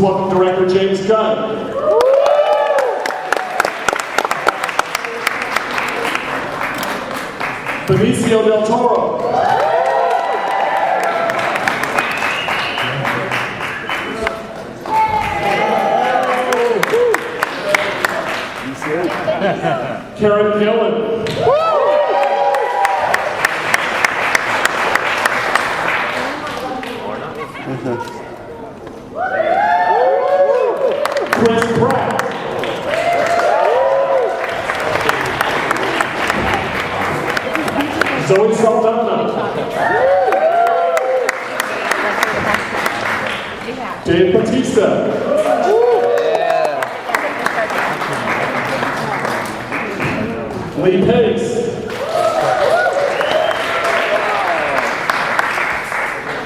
welcome director James Gunn. Benicio del Toro. Karen Gillen. Chris Pratt. Zoe Saldana. Dave Bautista. Lee Pace.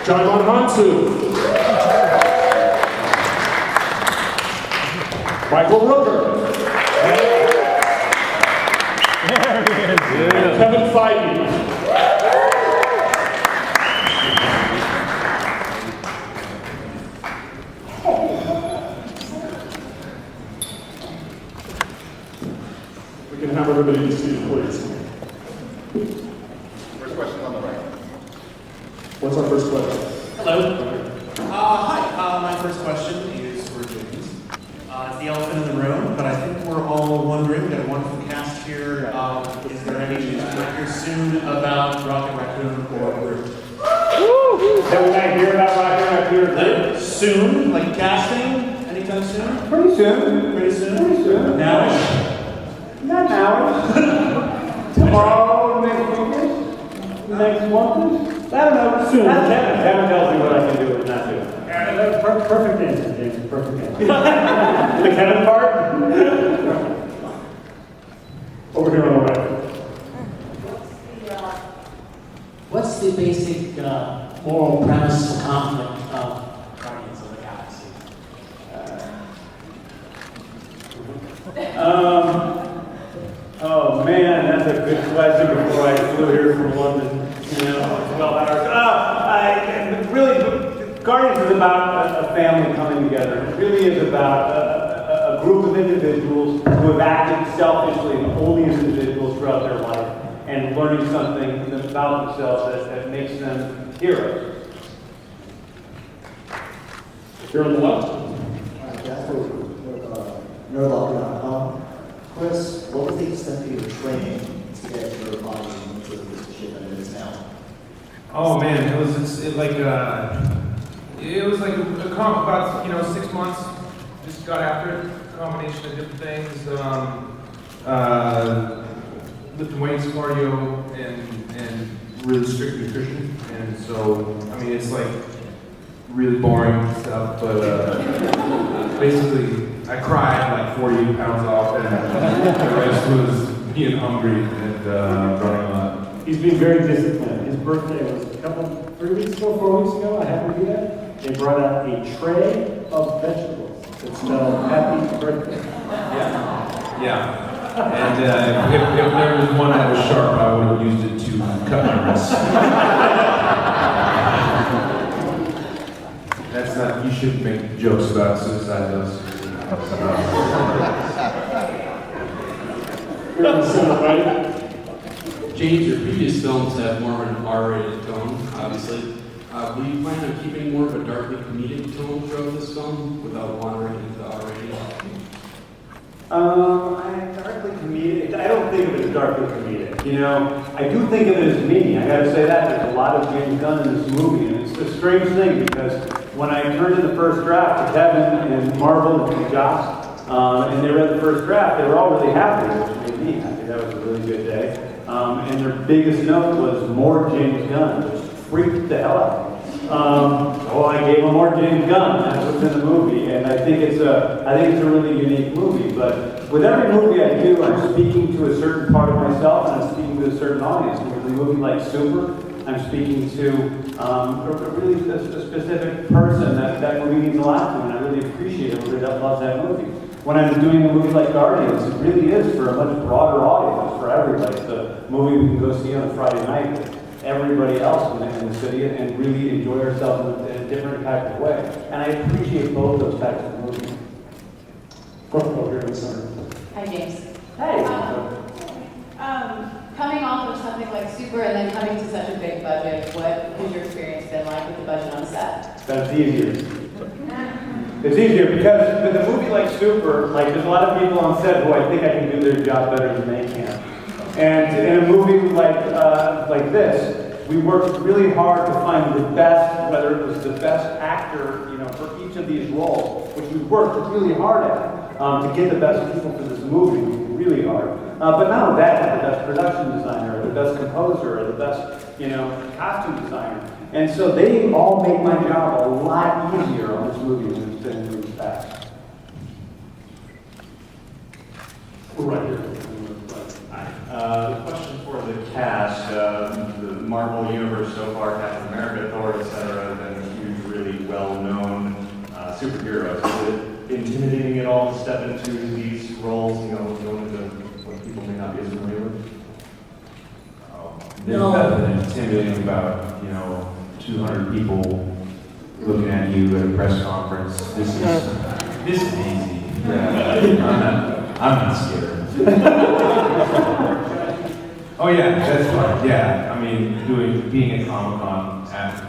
John Hansu. Michael Rooker. There he is. And Kevin Feige. We can have everybody be seated, please. First question on the right. What's our first question? Hello. Hi. My first question is for James. It's the elephant in the room, but I think we're all wondering, we've got a wonderful cast here. Is there any news to hear soon about Rocket Raccoon or Groot? Can we not hear about Rocket Raccoon? Soon? Like casting? Anytime soon? Pretty soon. Pretty soon? Pretty soon. Nowish? Not now. Tomorrow, next weekend? Next month? I don't know. Soon. Kevin tells me what I can do and not do. Perfect answer, James. Perfect answer. The Kevin part? Over here on the right. What's the basic moral premise conflict of Guardians of the Galaxy? Oh man, that's a good question before I flew here from London, 12 hours. Really, Guardians is about a family coming together. It really is about a group of individuals who have acted selfishly and only as individuals throughout their life and learning something about themselves that makes them heroes. Here on the left. That's nerdlocker.com. Chris, what was the extent of your training to get your body into the position that it is now? Oh man, it was about 6 months. Just got after it, a combination of different things, lifting weights, cardio, and really strict nutrition. And so, I mean, it's like really boring stuff, but basically, I cried like 40 pounds off, and the rest was being hungry and running a lot. He's been very disciplined. His birthday was 4 weeks ago. I happened to be there. They brought out a tray of vegetables that spelled happy birthday. Yeah. And if there was one that was sharp, I would have used it to cut my wrists. That's not, you shouldn't make jokes about suicide though. Here on the center right. James, your previous films have more of an R-rated tone, obviously. Will you plan on keeping more of a darkly comedic tone throughout this film without wandering into the R-rated? Darkly comedic. I don't think of it as darkly comedic. You know, I do think of it as me. I got to say that there's a lot of James Gunn in this movie, and it's a strange thing because when I turned in the first draft to Kevin and Marvel and Josh, and they read the first draft, they were all really happy, which made me happy. That was a really good day. And their biggest note was more James Gunn, which freaked the hell out of me. I gave him more James Gunn. That's what's in the movie, and I think it's a really unique movie. But with every movie I do, I'm speaking to a certain part of myself, and I'm speaking to a certain audience. With a movie like Super, I'm speaking to a specific person that movie means a lot to, and I really appreciate everybody that loves that movie. When I'm doing a movie like Guardians, it really is for a much broader audience, for everybody. It's a movie we can go see on a Friday night. everybody else in the city and really enjoy ourselves in a different type of way. And I appreciate both those types of movies. Front row here in the center. Hi, James. Hey. Coming off of something like Super and then coming to such a big budget, what has your experience been like with the budget on set? That's easier. It's easier because with a movie like Super, like there's a lot of people on set who I think I can do their job better than they can. And in a movie like this, we worked really hard to find the best, whether it was the best actor, you know, for each of these roles, which we worked really hard at to get the best people for this movie, really hard. But not only that, the best production designer, or the best composer, or the best, you know, costume designer. And so they all make my job a lot easier on this movie than it's been in movies past. We're right here. The question for the cast, the Marvel Universe so far, Captain America, Thor, etc., have been huge, really well-known superheroes. Is it intimidating at all to step into these roles, you know, go into what people may not be as familiar with? There's nothing intimidating about, you know, 200 people looking at you at a press conference. This is easy. Yeah, I'm not scared. Oh yeah, that's fun. Yeah, I mean, being at Comic-Con,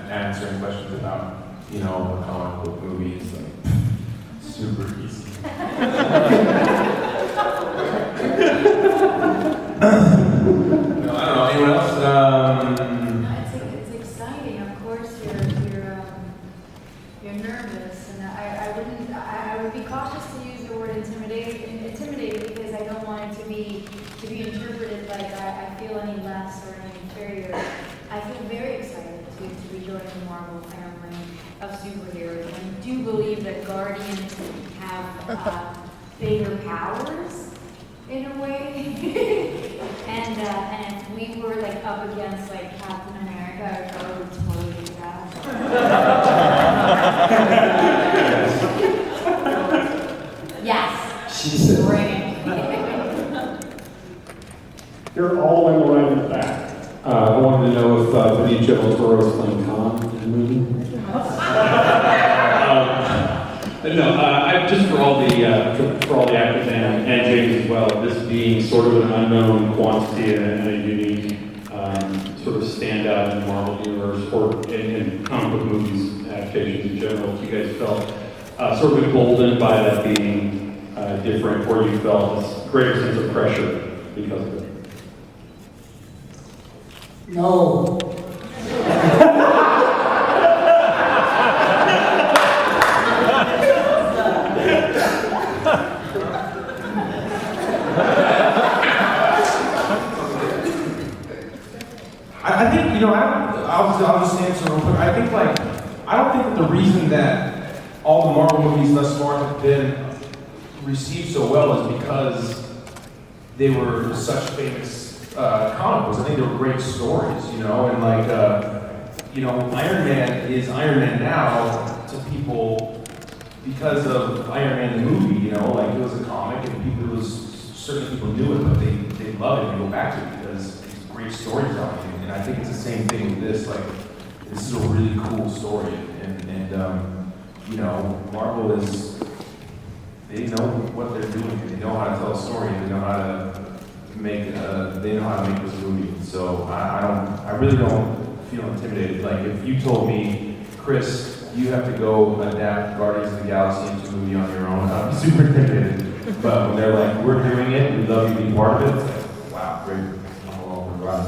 answering questions about, you know, a comic book movie is like super easy. No, I don't know. Anyone else? It's exciting. Of course, you're nervous, and I would be cautious to use the word intimidated because I don't want it to be interpreted like I feel any less or any inferior. I feel very excited to be joining the Marvel family of superheroes, and I do believe that Guardians have bigger powers in a way. and if we were like up against like Captain America, I would totally do that. Yes. She said. Bring it. You're all in the right in the back. I wanted to know if Benicio del Toro is playing Khan in the movie. Just for all the actors and James as well, this being sort of an unknown quantity and a unique sort of standout in the Marvel universe or in comic book movies adaptations in general, if you guys felt sort of emboldened by that being different, or you felt a greater sense of pressure because of it. No. I think, you know, I'll just answer real quick. I think, like, I don't think that the reason that all the Marvel movies thus far have been received so well is because they were such famous comic books. I think they were great stories, you know, and like, you know, Iron Man is Iron Man now to people because of Iron Man the movie, you know, like it was a comic and people, certain people knew it, but they love it and go back to it because it's great storytelling. And I think it's the same thing with this, like, this is a really cool story, and you know, Marvel is, they know what they're doing, they know how to tell a story, they know how to make this movie. So I really don't feel intimidated. Like if you told me, Chris, you have to go adapt Guardians of the Galaxy into a movie on your own, I'd be super intimidated. But when they're like, we're doing it, we love you to be part of it, it's like, wow, great, I'm along for the ride.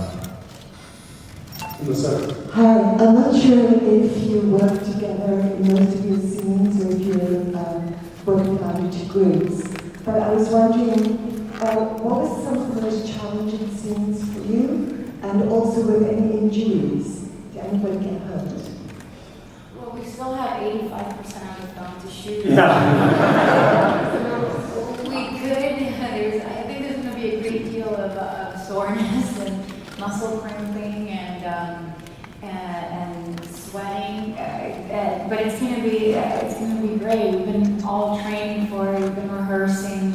In the center. Hi, I'm not sure if you work together in most of your scenes or if you're broken out into groups, but I was wondering, what was some of the most challenging scenes for you, and also with any injuries? Did anybody get hurt? Well, we still have 85% of the film to shoot. Yeah. So we could. I think there's going to be a great deal of soreness and muscle cramping and sweating, but it's going to be great. We've been all training for it. We've been rehearsing.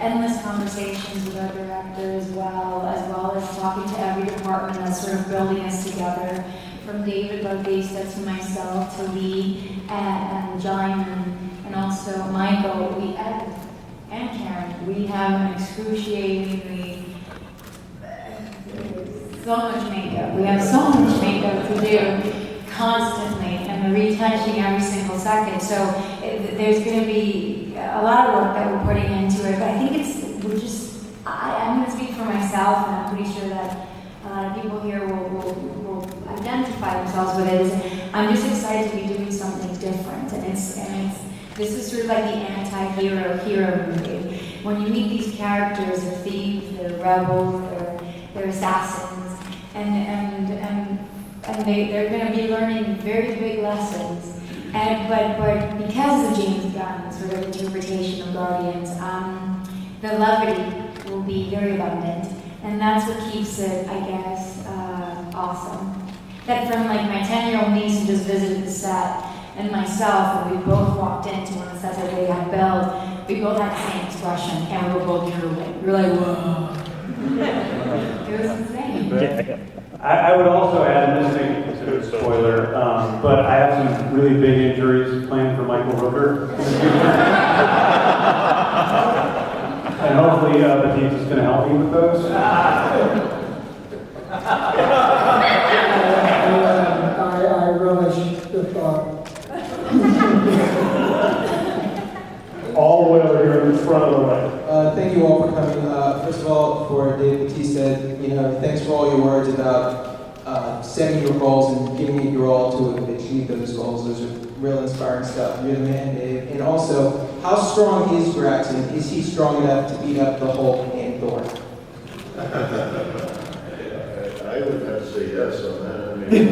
Endless conversations with our director as well as talking to every department that's sort of building us together, from David Bautista to myself, to Lee, and John, and also Michael, and Karen. We have an excruciatingly, so much makeup. We have so much makeup to do constantly, and we're retouching every single second. So there's going to be a lot of work that we're putting into it, but I think I'm going to speak for myself, and I'm pretty sure that a lot of people here will identify themselves with it. I'm just excited to be doing something different, and this is sort of like the anti-hero movie. When you meet these characters, they're thieves, they're rebels, they're assassins, and they're going to be learning very big lessons. But because of James Gunn's sort of interpretation of Guardians, the levity will be very abundant, and that's what keeps it, I guess, awesome. That from like my 10-year-old niece who just visited the set, and myself, when we both walked into one of the sets that they had built, we both had the same expression, and we were both drooling. We were like, whoa. It was insane. I would also add, and this may be considered a spoiler, but I have some really big injuries planned for Michael Rooker in the future. And hopefully Batista's going to help me with those. I relish the thought. All the way over here in the front of the way. Thank you all for coming. First of all, for Dave Batista, thanks for all your words about setting your goals and giving it your all to achieve those goals. Those are real inspiring stuff. You're the man, Dave. And also, how strong is Gratson? Is he strong enough to beat up the Hulk and Thor? I would have to say yes on that. I mean,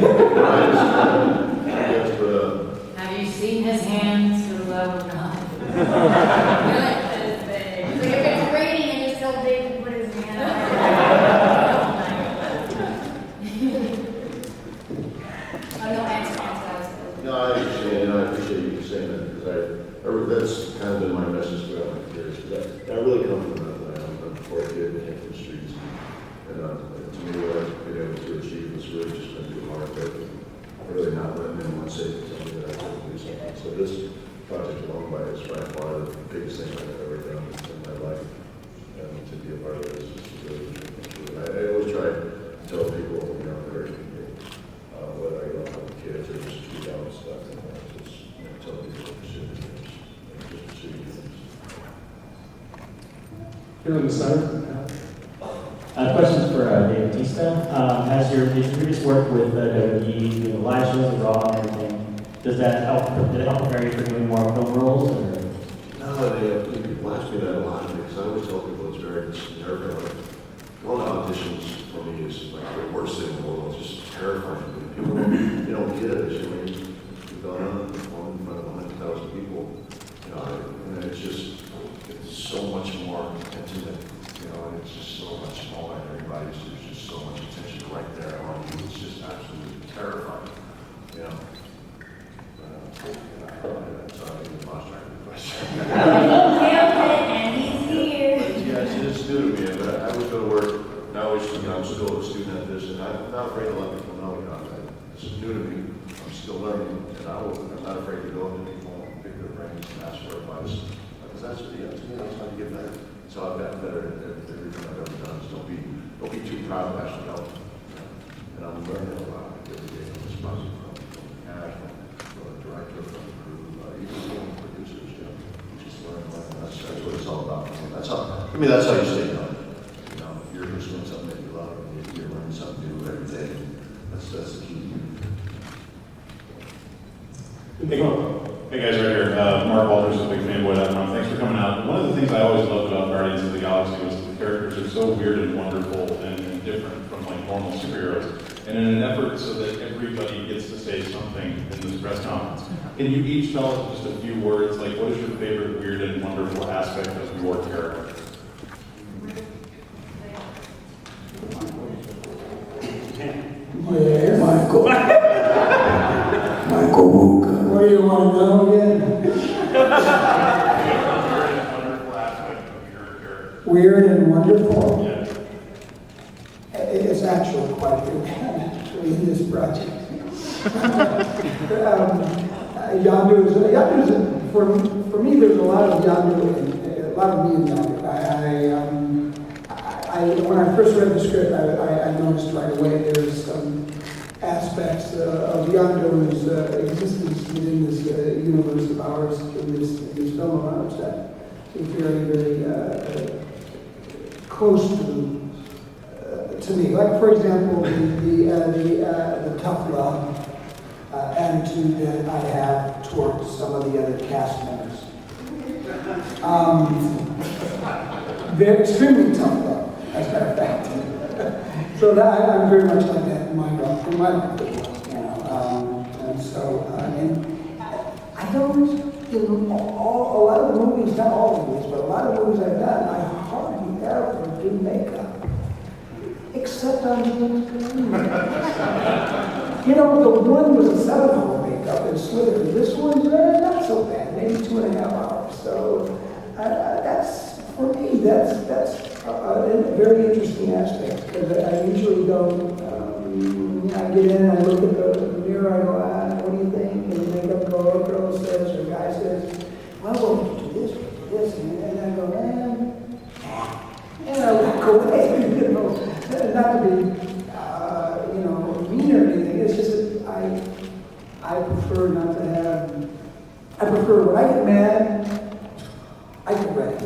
yes, but Have you seen his hands for the love of God? Like if it's raining and just tell David to put his hand up. no, I appreciate you saying that because that's kind of been my message throughout my career. I really come from that. I'm a poor kid that came from the streets, and to me, what I've been able to achieve was really just been through hard work and really not letting anyone say to tell me that I couldn't do something. So this project alone is by far the biggest thing I've ever done in my life, and to be a part of this is really. I always try to tell people, whether I go out with kids or just tweet out stuff, and just tell people to pursue things, just pursue things. Here on the side. Questions for Dave Batista. As your previous work with WWE, the live shows, the Raw, and everything, did it help prepare you for doing more film roles? Or? No, people ask me that a lot because I always tell people it's very nerve-wracking. Going to auditions for me is like the worst thing in the world. It's just terrifying. People don't get it. You've gone on in front of 100,000 people, and it's so much more intimate, and it's just so much smaller, and there's just so much attention right there on you. It's just absolutely terrifying, Sorry, I lost track of the question. Yeah, it's new to me, but I always go to work. Now I'm still a student at this, and I'm not afraid to let people know, this is new to me. I'm still learning, and I'm not afraid to go to people and pick their brains and ask for advice. Because that's to me, that's how you get better. So I've gotten better at everything I've ever done. So don't be too proud to ask for help. And I'm learning a lot every day from this project, from Cash, from the director, from the crew, even from the producers. Just learn. That's what it's all about. That's how you stay young. If you're just doing something that you love, and you're learning something new every day. That's the key. Hey guys, right here. Mark Walters, a big fanboy.com. Thanks for coming out. One of the things I always loved about Guardians of the Galaxy was the characters are so weird and wonderful and different from like normal superheroes. And in an effort so that everybody gets to say something in this press conference, can you each tell us just a few words, like what is your favorite weird and wonderful aspect of your character? Yeah, Michael. Michael Walker. What do you want to know again? Weird and wonderful? Yeah. It's actually quite good, actually, in this project. Yondu's, for me, there's a lot of Yondu, a lot of me in Yondu. When I first read the script, I noticed right away there's some aspects of Yondu's existence within this universe of ours, in this film of ours, that is very, very close to me. Like, for example, the tough love attitude that I have towards some of the other cast members. They're extremely tough love, as a matter of fact. So that I'm very much like that in my life, you know. And so, and I don't, in a lot of movies, not all movies, but a lot of movies I've done, I hardly ever do makeup. Except on James Green. You know, the one was a 7-hour makeup and Slither. This one's not so bad, maybe 2.5 hours. So that's, for me, that's a very interesting aspect, because I usually don't, I get in and I look at the mirror, I go, what do you think? And the makeup girl says, or guy says, well, we'll do this, and I go, and I walk away, you know. Not to be, mean or anything. It's just that I prefer not to have. I prefer when I get mad, I get red.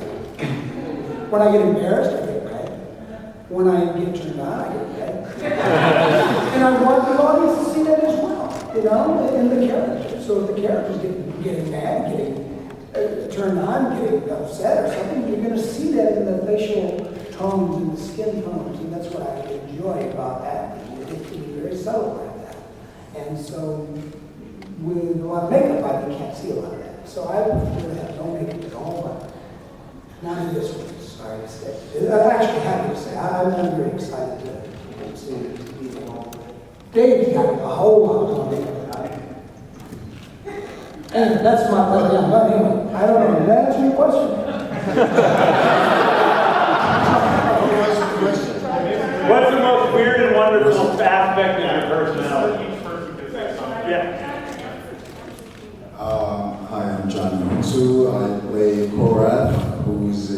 When I get embarrassed, I get red. When I get turned on, I get red. And I want the audience to see that as well, in the character. So if the character's getting mad, getting turned on, getting upset or something, you're going to see that in the facial tones and the skin tones, and that's what I enjoy about acting. It can be very subtle like that. And so, with a lot of makeup, I can't see a lot of that. So I prefer to have no makeup at all, but not in this one, sorry to say. I'm actually happy to say, I'm very excited to see it be involved. Dave's got a whole lot of makeup than I do. And that's my, anyway, I don't know, did that answer your question? What's the most weird and wonderful aspect of your personality? Yeah. Hi, I'm John Nonsu. I play Korath, who's a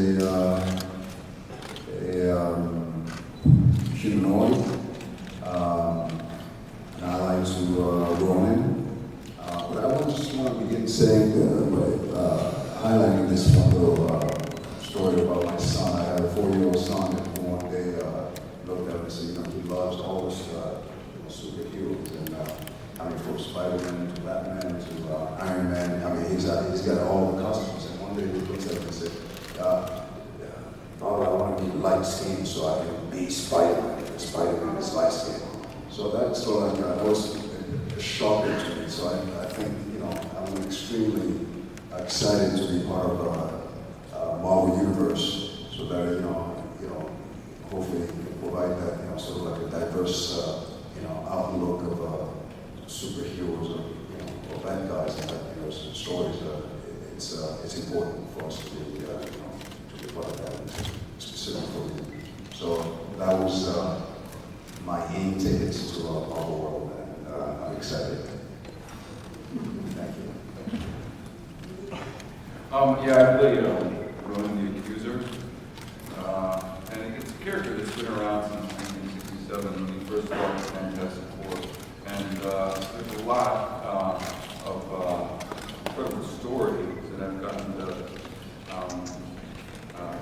humanoid. And I like to Ronin. But I just want to begin saying, highlighting this one little story about my son. I have a 4-year-old son that one day looked at him and said, he loves all the superheroes. And from Spider-Man to Batman to Iron Man, he's got all the costumes. And one day he looks at him and said, Father, I want to be light skinned so I can be Spider-Man. Spider-Man is light skinned. So that's sort of was shocking to me. So I think, I'm extremely excited to be part of Marvel Universe, so that hopefully provide that sort of like a diverse outlook of superheroes or bad guys and stories. It's important for us to be part of that specifically. So that was my aim tickets to our world, and I'm excited. Thank you. I play Ronan the Accuser. And it's a character that's been around since 1967 when he first brought the Fantastic Four. And there's a lot of incredible stories that I've gotten to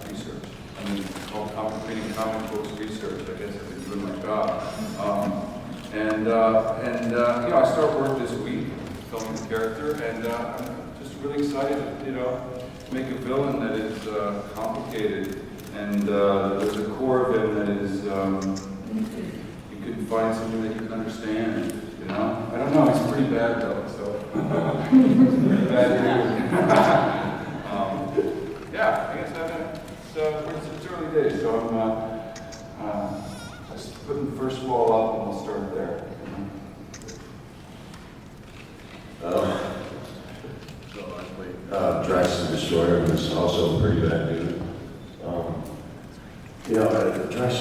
research. It's called complicating comic books research. I guess I've been doing my job. I start work this week filming the character, and I'm just really excited, to make a villain that is complicated, and there's a core of him that is, you can find something that you can understand, I don't know, he's pretty bad though, so, pretty bad dude. I guess it's early days, so I'm just putting the first wall up and we'll start there. Drax the Destroyer was also a pretty bad dude. Drax,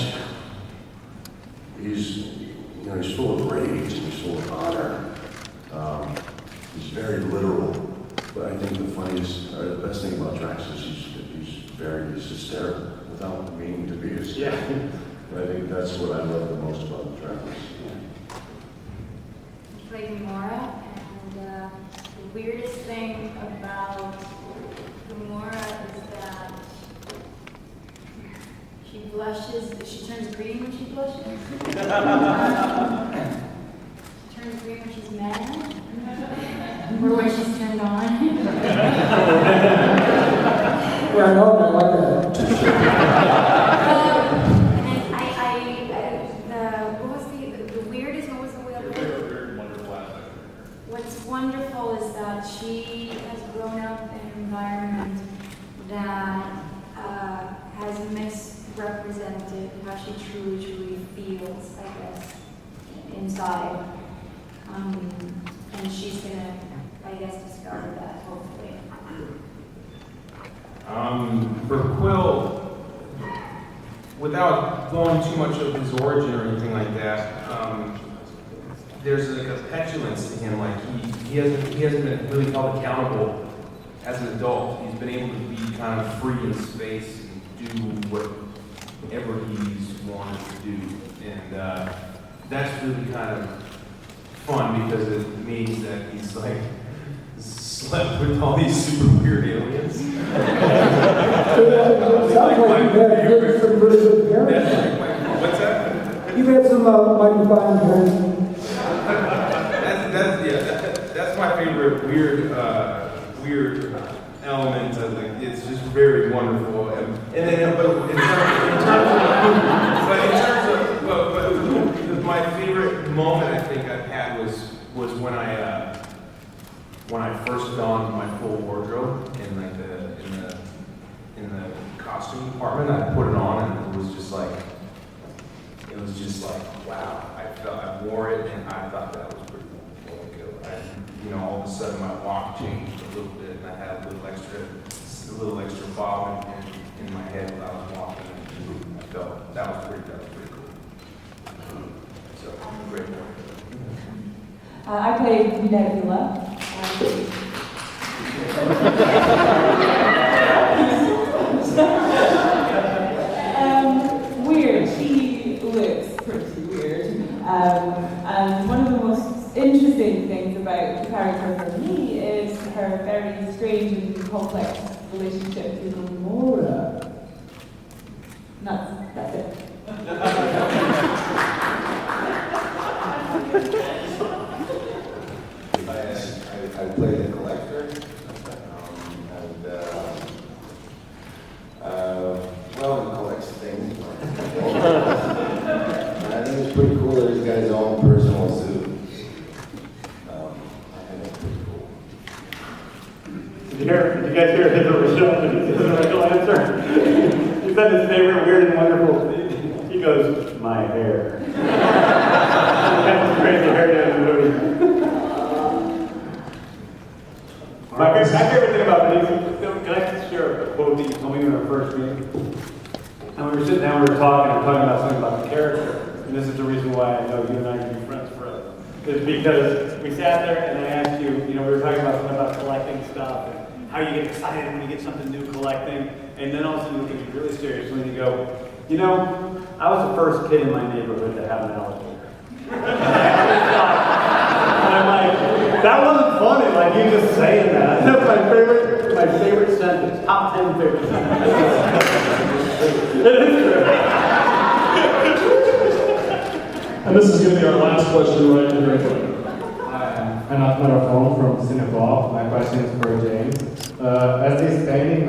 he's full of rage and he's full of honor. He's very literal, but I think the funniest, or the best thing about Drax is he's hysterical without meaning to be hysterical. Yeah. I think that's what I love the most about Drax. I played Gamora, and the weirdest thing about Gamora is that she blushes, she turns green when she blushes. She turns green when she's mad. Or when she's turned on. Yeah, no, I like that. What was the weirdest, what was the weird? What's wonderful is that she has grown up in an environment that has misrepresented how she truly feels, I guess, inside. And she's gonna, I guess, discover that, hopefully. For Quill, without going too much of his origin or anything like that, there's like a petulance to him. Like he hasn't been really held accountable as an adult. He's been able to be kind of free in space and do whatever he's wanted to do, and that's really kind of fun because it means that he's like slept with all these super weird aliens. Sounds like you've had some really good parents. What's that? You've had some mighty fine parents. That's my favorite weird element of it. It's just very wonderful. And then, but my favorite moment I think I've had was when I first donned my full wardrobe in like in the costume department. I put it on and it was just like wow. I wore it and I thought that was pretty cool. All of a sudden my walk changed a little bit and I had a little extra bob in my head when I was walking. And I felt that was pretty cool. So great work. I played Nebula. Weird. She looks pretty weird. And one of the most interesting things about the character for me is her very strange and complex relationship with Gamora. That's it. I played the collector, he collects things. I think it's pretty cool that he's got his own personal suit. I think it's pretty cool. Did you guys hear his original answer? He said his favorite weird and wonderful. He goes, my hair. That's crazy hair in the movie. My favorite thing about Benicio, can I just share a quote that you told me in our first meeting? And we were sitting down, we were talking about something about the character. And this is the reason why I know you and I can be friends forever. Is because we sat there and I asked you, we were talking about something about collecting stuff and how you get excited when you get something new collecting. And then all of a sudden you get really serious when you go, I was the first kid in my neighborhood to have an alligator. And I'm like, that wasn't funny, like you just saying that. That's my favorite sentence, top 10 favorite sentences. It is true. And this is going to be our last question right here. Hi, I'm Ahmed from Singapore. My question is for James. As the expanding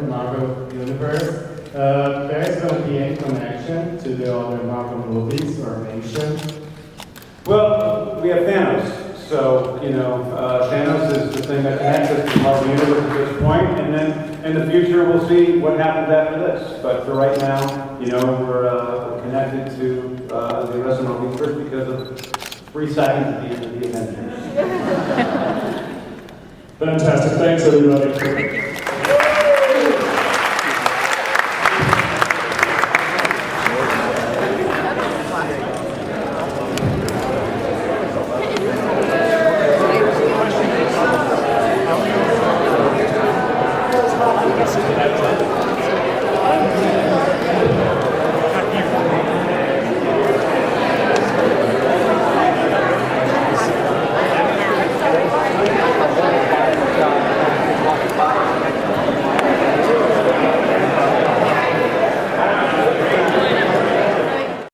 Marvel universe, there is going to be any connection to the other Marvel movies or animation? Well, we have Thanos. So, Thanos is the thing that connects us to Marvel Universe at this point, and then in the future we'll see what happens after this. But for right now, we're connected to the rest of Marvel Universe because of 3 seconds at the end of the Avengers. Fantastic. Thanks, everybody.